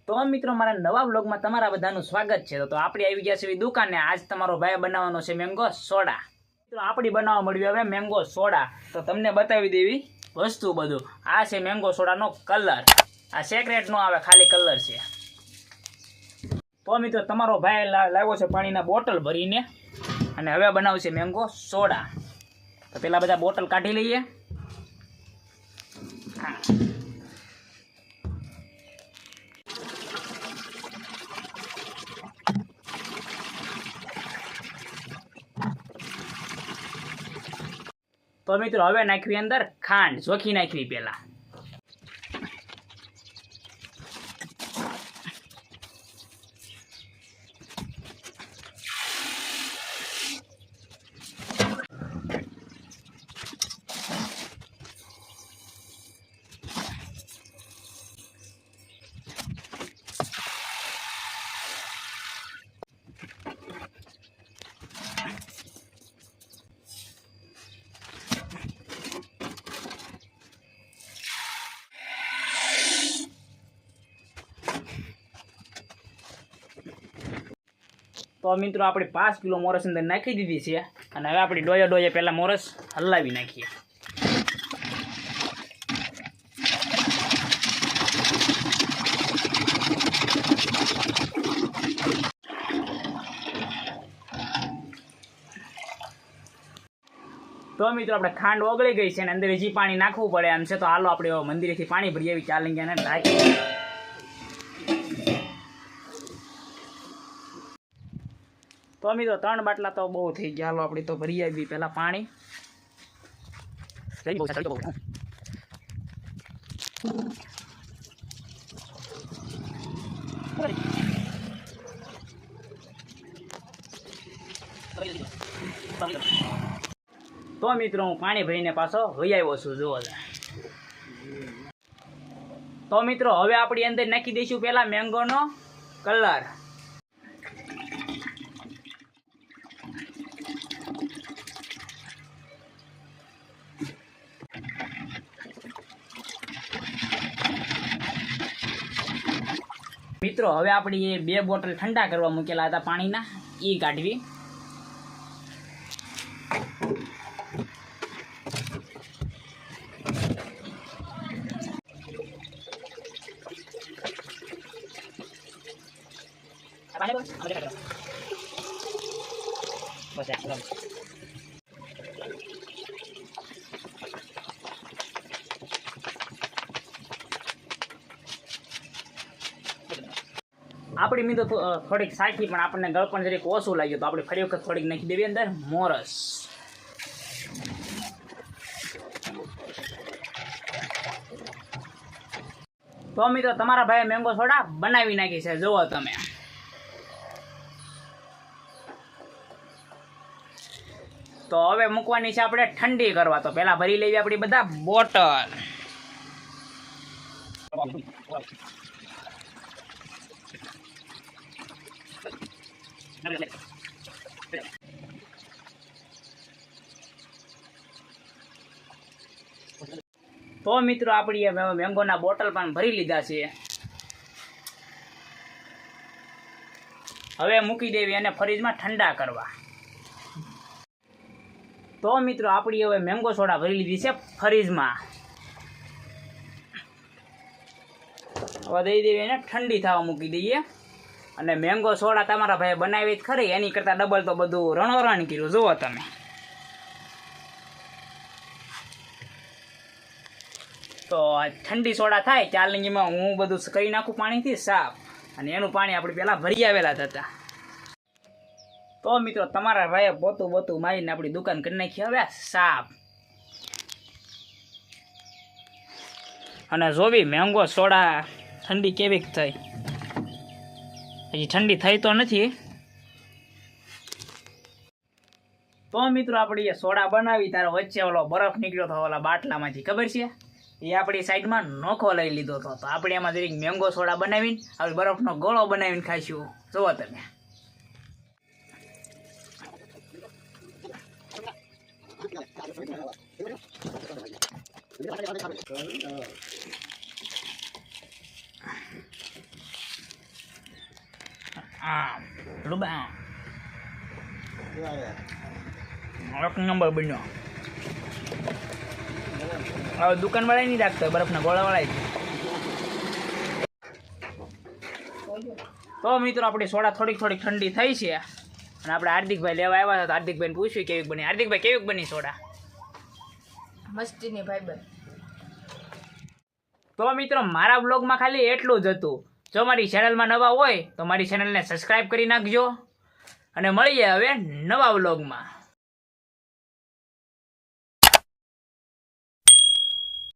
તો મિત્રો મારા નવા વ્લોગમાં તમારા બધાનું સ્વાગત છે। તો આપણે આવી ગયા છે દુકાને। આજ તમારો ભાઈ બનાવવાનો છે મેંગો સોડા। મિત્રો આપણી બનાવવા મળ્યું હવે મેંગો સોડા। તો તમને બતાવી દેવી વસ્તુ બધું। આ છે મેંગો સોડાનો કલર। આ સેક્રેટ નો આવે, ખાલી કલર છે। તો મિત્રો તમારો ભાઈ લાવ્યો છે પાણીના બોટલ ભરીને અને હવે બનાવશે મેંગો સોડા। તો પેલા બધા બોટલ કાઢી લઈએ। तो मित्रों हवे नाखवी अंदर खांड चोखी नाखवी पेला। तो मित्रों अपने 5 किलो मोरस अंदर नाखी दीधी है और हवे अपनी डोये डोये पहला मोरस हलावी नाखीए। तो मित्रों अपने खांड ओगળી गई है अंदर हजी पानी नाखवू पड़े एम से। तो हालो अपने मंदिर थी पानी भरी आवी चालेंगे ने ढाकी। तो मित्रों 3 बाटला तो बहुत थी गया। हालो अपनी तो भरी आई पहला पानी। तो मित्रों हूँ पानी भरीने पाछो वही आव्यो छुं। जो तो मित्रों हवे आपणी अंदर नाखी दईशुं पहला मैंगो नो कलर। मित्रों हवे आपणी ये 2 बोटल ठंडा करवा मूकेला हता पाणीना ई काढवी। આપણી મીંદો થોડીક સાખી પણ આપણને ગળપણ જરીક ઓછું લાગ્યું તો આપણે ફરી વખત થોડીક નાખી દેવી અંદર મોરસ। તો મિત્રો તમારા ભાઈએ મેંગો સોડા બનાવી નાખી છે, જુઓ તમે। તો હવે મૂકવાની છે આપણે ઠંડી કરવા। તો પહેલા ભરી લેવી આપણી બધા બોટલ। तो मित्रों अपनी मैंगो ना बोटल पण भरी लीधा छे। हवे मूकी देवी अने फ्रीज में ठंडा करवा। तो मित्रों अपनी हवे मैंगो सोडा भरी लीधी छे फ्रीज में। हवे दई देवी अने ठंडी थवा मूकी दईए। अने मैंगो सोडा तमारा भाई बनावी खरी एनी करता डबल तो बधुं रणोरण कर्युं। जुओ तमे। तो ठंडी सोडा थाय चालनी में हूँ बधुं करी नाखूं पानी थी साफ अने एनुं पाणी आपणे पेला भरी आवेला था। तो मित्रों तमारा भाई पोतुं बोतुं मारीने आपणी दुकान करी नाखी हवे साफ। अने जोवी मैंगो सोडा ठंडी केवीक थई। हजी ठंडी थई तो नहीं। तो मित्रों अपनी ये सोडा बनावी तारे वच्चे ओलो बरफ निकळ्यो तो ओला बाटलामांथी खबर छे ये अपनी साइड में नोखो लई लीधो तो। तो आपणे एमां जरीक मैंगो सोडा बनावीने हवे बरफनो गोळो बनावीने खाईशुं। जुओ तमे। રૂબા એક નંબર બન્યો. હવે દુકાનવાળા નહીં રાખતો, બરફના ગોળાવાળા જ. તો મિત્રો આપણી સોડા થોડીક ઠંડી થઈ છે અને આપણે હાર્દિકભાઈ લેવા આવ્યા હતા. તો હાર્દિકભાઈને પૂછ્યું કેવીક બની. હાર્દિકભાઈ કેવીક બની સોડા? મસ્તીની ભાઈબંધ. તો મિત્રો મારા બ્લોગમાં ખાલી એટલું જ હતું. જો મારી ચેનલમાં નવા હોય તો મારી ચેનલને સબસ્ક્રાઈબ કરી નાખજો અને મળીએ હવે નવા બ્લોગમાં.